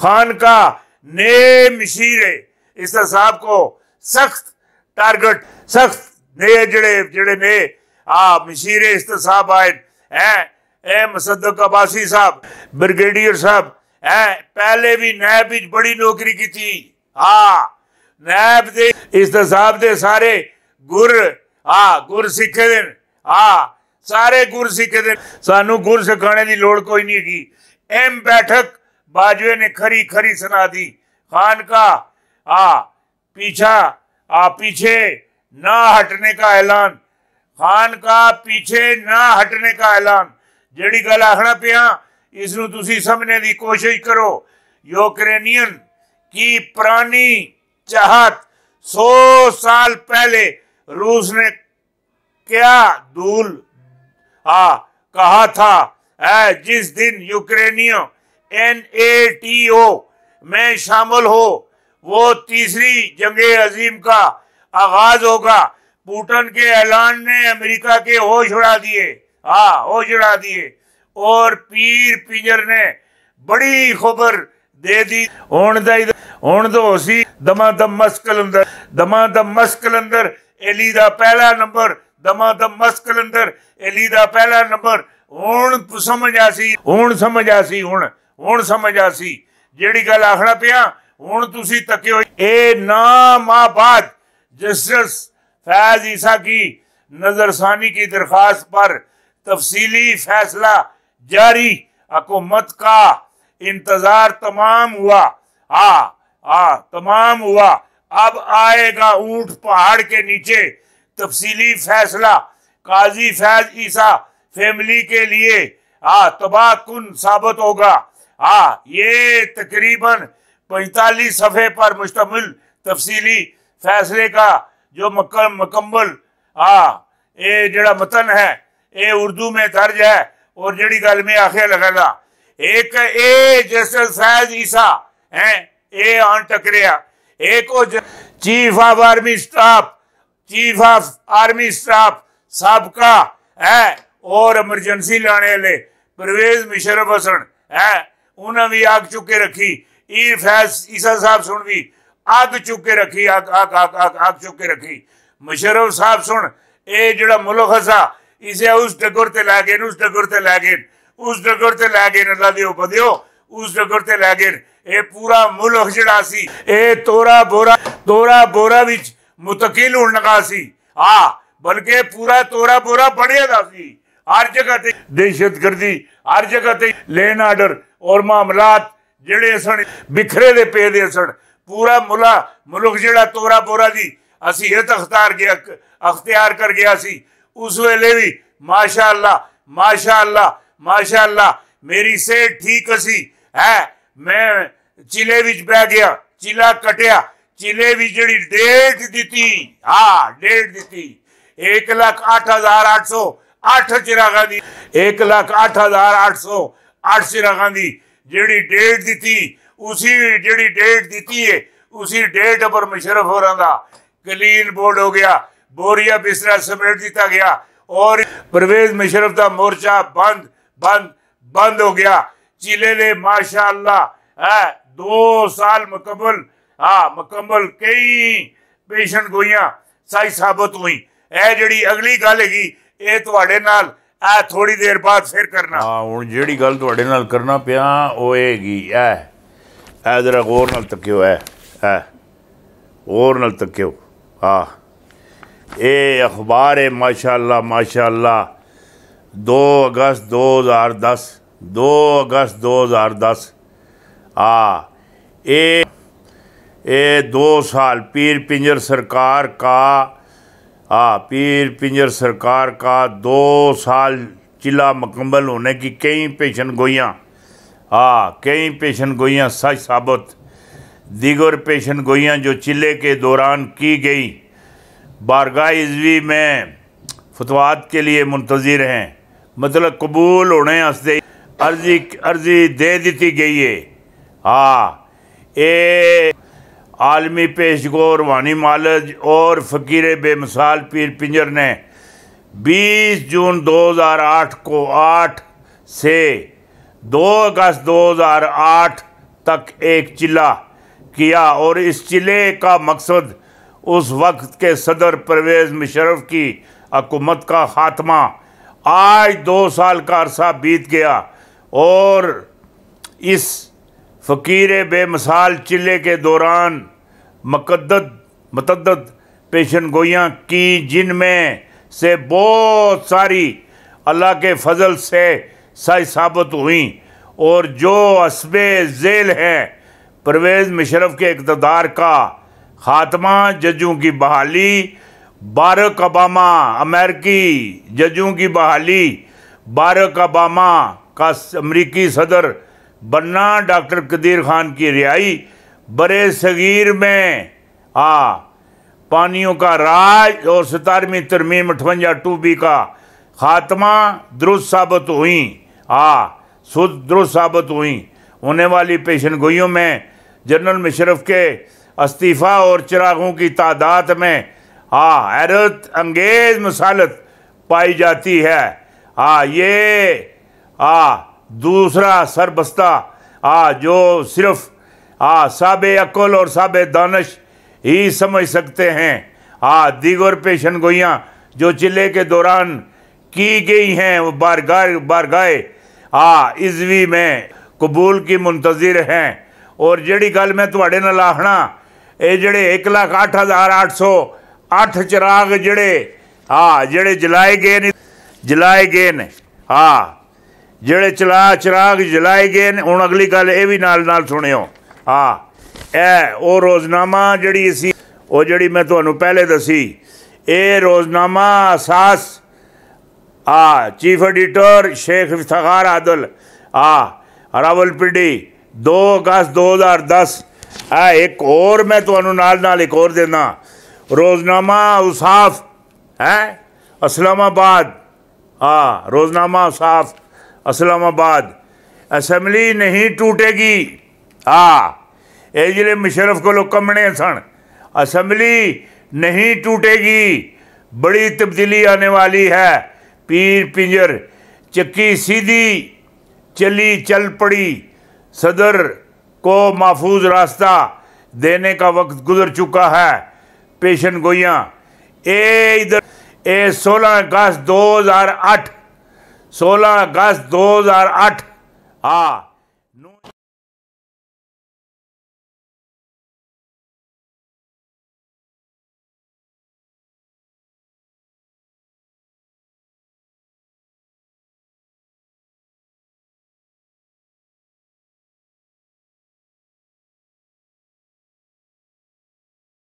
خان کا نئے مشیر استصحاب کو سخت ٹارگٹ سخت نئے جڑے نئے مشیر استصحاب آئے اے مصدق عباسی صاحب بریگیڈیئر صاحب پہلے بھی نیب بڑی نوکری کی تھی نیب دے استصحاب دے سارے گر سکھے دن سارے گر سکھے دن سانو گر سکھانے دی لوڑ کوئی نہیں کی ایم بیٹھک باجوے نے کھری سنا دی خان کا پیچھے نہ ہٹنے کا اعلان خان کا پیچھے نہ ہٹنے کا اعلان جیڑی گل آخنا پیا اس نو تسی سمجھنے دی کوشش کرو یوکرینین کی پرانی چاہت 100 سال پہلے روس نے کیا دول کہا تھا جس دن یوکرینیوں NATO میں شامل ہو وہ تیسری جنگ عظیم کا آغاز ہوگا پوٹن کے اعلان نے امریکہ کے ہوش اڑا دیے اور پیر پنجر نے بڑی خبر دے دی ہون دو اسی دما دم مسکل اندر ایلی دا پہلا نمبر دما دم مسکل اندر ایلی دا پہلا نمبر ہون سمجھ آسی جیڑی گل آخنا پیا ہون تسی تکیو اے نام آباد جسٹس فیض عیسیٰ کی نظر ثانی کی درخواست پر تفصیلی فیصلہ جاری حکومت کا انتظار تمام ہوا اب آئے گا اونٹ پہاڑ کے نیچے تفصیلی فیصلہ قاضی فیض عیسیٰ فیملی کے لیے تباہ کن ثابت ہوگا یہ تقریباً 45 صفحے پر مشتمل تفصیلی فیصلے کا جو مکمل اے جڑا متن ہے اے اردو میں درج ہے اور جڑی گل میں آخر لگا دا ایک اے جسٹس فیض عیسیٰ اے آن ٹکریا ایک چیف آف آرمی سٹاف سابقہ اور ایمرجنسی لانے والے پرویز مشرف حسن انہوں بھی آگ چکے رکھی فیض عیسیٰ صاحب سن بھی آگ چکے رکھی مشرف صاحب سن اے جڑا ملک ہسا اسے اس ڈگر تے لے گئے اللہ دیو بدیو اس ڈگر تے لے گئے اے پورا ملک جڑا سی اے تورا بورا وچ متقل ہونے لگا سی بلکہ پورا تورا بورا بڑھیا دا سی ہر جگہ تے دہشت گردی ہر جگہ تے لین آرڈر اور معاملات جڑے سن بکھرے دے پے دے سن پورا ملک جڑا تورا بورا دی حیثیت اختیار کر گیا سی اس ویلے بھی ماشاءاللہ میری صحت ٹھیک اسی میں چیلے وچ بہ گیا چیلا کٹیا چیلے وچ جڑی ڈیٹ دتی 1,08,808 چراغاں دی 1,08,808 چراغاں دی جڑی ڈیٹ دتی ہے اسی ڈیٹ پر مشرف ہو رہا دا کلین بورڈ ہو گیا بوریا بسترا سمیٹ دیتا گیا اور پرویز مشرف دا مورچہ بند ہو گیا چیلے نے ماشاءاللہ 2 سال مکمل کئی پیشن گوئیاں سائی ثابت ہوئی جڑی اگلی گل ہے اے تواڈے نال تھوڑی دیر بعد پھر کرنا ہن جیڑی گل تواڈے نال کرنا پیا او اے گی ذرا غور نال تکیو غور نال تکیو اے اخبار ہے ماشاءاللہ 2 اگست 2010 اے 2 سال پیر پنجر سرکار کا 2 سال چلا مکمل ہونے کی کئی پیشن گوئیاں سچ ثابت دیگر پیشن گوئیاں جو چلے کے دوران کی گئی بارگاہ عزوی میں فتوات کے لیے منتظر ہیں مطلب قبول ہونے ہستے عرضی دے دیتی گئی ہے اے عالمی پیشگو روحانی معالج اور فقیر بے مثال پیر پنجر نے 20 جون 2008 کو 8 سے 2 اگست 2008 تک ایک چلہ کیا، اور اس چلے کا مقصد اس وقت کے صدر پرویز مشرف کی حکومت کا خاتمہ۔ آج 2 سال کا عرصہ بیت گیا اور اس فقیر بے مثال چلے کے دوران متعدد پیشن گوئیاں کی، جن میں سے بہت ساری اللہ کے فضل سے صحیح ثابت ہوئیں، اور جو حسب ذیل ہیں: پرویز مشرف کے اقتدار کا خاتمہ، ججوں کی بحالی، باراک اوباما امریکی ججوں کی بحالی، باراک اوباما کا امریکی صدر بننا، ڈاکٹر قدیر خان کی رہائی، برے صغیر میں پانیوں کا راج، اور 17ویں ترمیم 58(2)B کا خاتمہ درست ثابت ہوئیں۔ ہونے والی پیشن گوئیوں میں جنرل مشرف کے استعفیٰ اور چراغوں کی تعداد میں حیرت انگیز مسالت پائی جاتی ہے۔ یہ دوسرا سربستہ جو صرف صاحب عقل اور صاحب دانش ہی سمجھ سکتے ہیں۔ دیگر پیشن گوئیاں جو چلے کے دوران کی گئی ہیں وہ بارگاہ عزوی میں قبول کی منتظر ہیں۔ اور جڑی گل میں تواڈے نال آخنا، اے جڑے 1,08,808 چراغ جڑے جلائے گئے نے جڑے چراغ جلائے گئے نے۔ ہن اگلی گل اے بھی نال سنیو۔ او روزنامہ جڑی میں تانوں پہلے دسی، اے روزنامہ اساس چیف ایڈیٹر شیخ افتخار عادل راولپنڈی 2 اگست 2010۔ ایک اور میں تانوں نال ایک اور دینا، روزنامہ اوصاف اسلام آباد، روزنامہ اوصاف اسلام آباد، اسمبلی نہیں ٹوٹے گی۔ اے جڑے مشرف کو لوگ کمنے سن، اسمبلی نہیں ٹوٹے گی، بڑی تبدیلی آنے والی ہے۔ پیر پنجر چکی سیدھی چل پڑی، صدر کو محفوظ راستہ دینے کا وقت گزر چکا ہے۔ پیشن گوئیاں 16 اگست 2008 16 اگست 2008